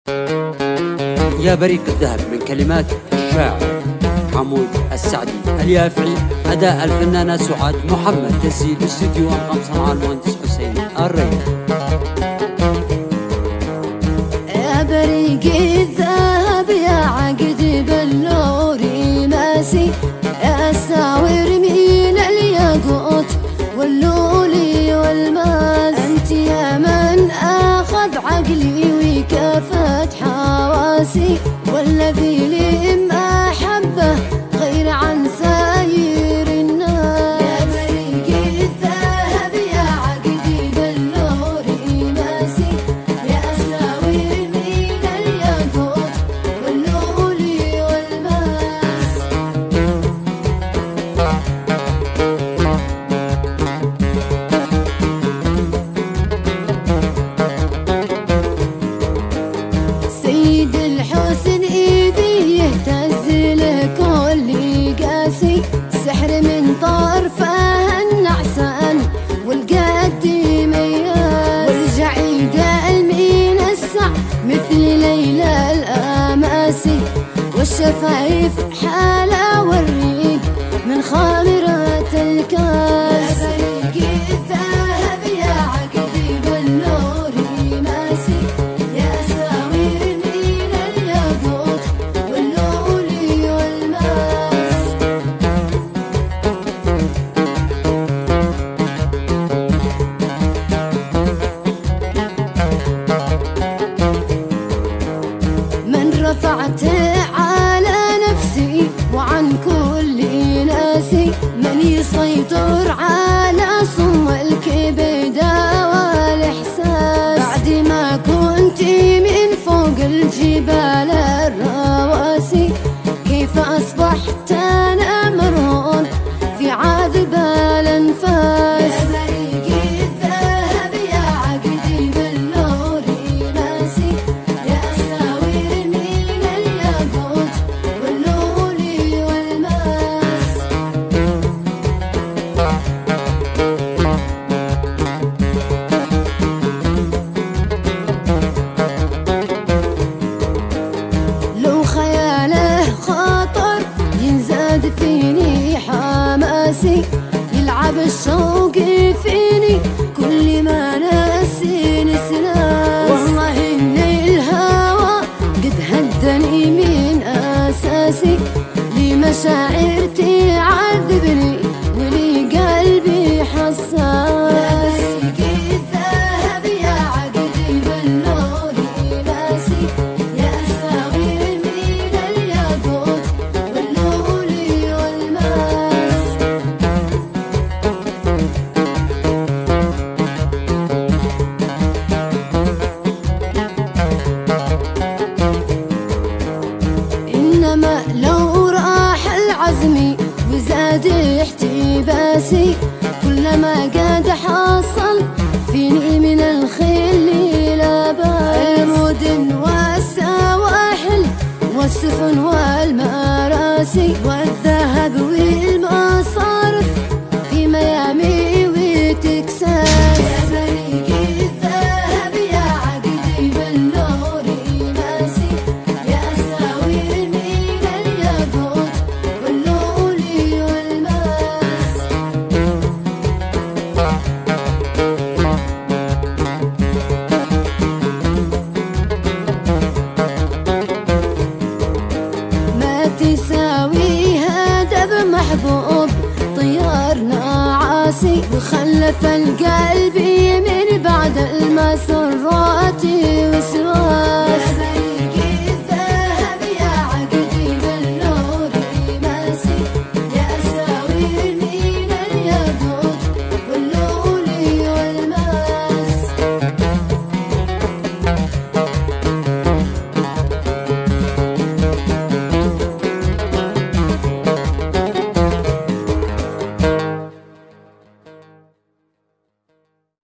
يا بريق الذهب من كلمات الشاعر حمود السعدي اليافعي، أداء الفنانة سعاد محمد، تسجيل استوديو 5 مع المهندس حسين الريان. يا بريق الذهب يا عقد بلوري ماسي، يا الساور من الياقوت واللولي والماس، انت يا من اخذ عقلي وكافت حواسي، والذي لي محبه غير عن ساير الناس. يا بريق الذهب يا عقد بلوري ماسي، يا الساور من الياقوت واللولي والماس. سيد الحسن إيدي يهتز لكل قاسي، سحر من طرفه النعسان والقد مياس، والجعيد المين السع مثل ليلى الآماسي، والشفايف حالة والريق من خامرة الكاس. يا بريق الذهب يا عقد بلوري ماسي، يا ساوير من الياقوت واللولي والماس. من رفعت على نفسي وعن كل ناسي، من يسيطر على صم الكبد والإحساس، بعد ما كنت من فوق الجبال الرواسي، كيف أصبحت أنا مرهون في عذب الأنفاس. يا بريق الذهب يا عقد بلوري ماسي، يا ساوير من الياقوت واللولي والماس. لو خياله خاطر ينزاد فيني حماسي، يلعب الشوق فيني كل ما ناسي نسناس، والله إن الهوى قد هدني من أساسي، لي مشاعر تعذبني ولي قلبي حساس. يا بريق الذهب يا عقد بلوري ماسي، يا ساوير من الياقوت واللولي والماس. إنما لو راح العزمي وزاد احتباسي، كلما قد حصل فيني من الخيل لباس، المدن والسواحل والسفن والمراسي، والذهب والمصارف في ميامي وتكساس. يا بريق الذهب يا عقد بلوري ماسي، يا ساوير من الياقوت واللولي والماس. ما تساوي هذا بمحبوب طيار نعاسي، وخلف القلب من بعد المسار.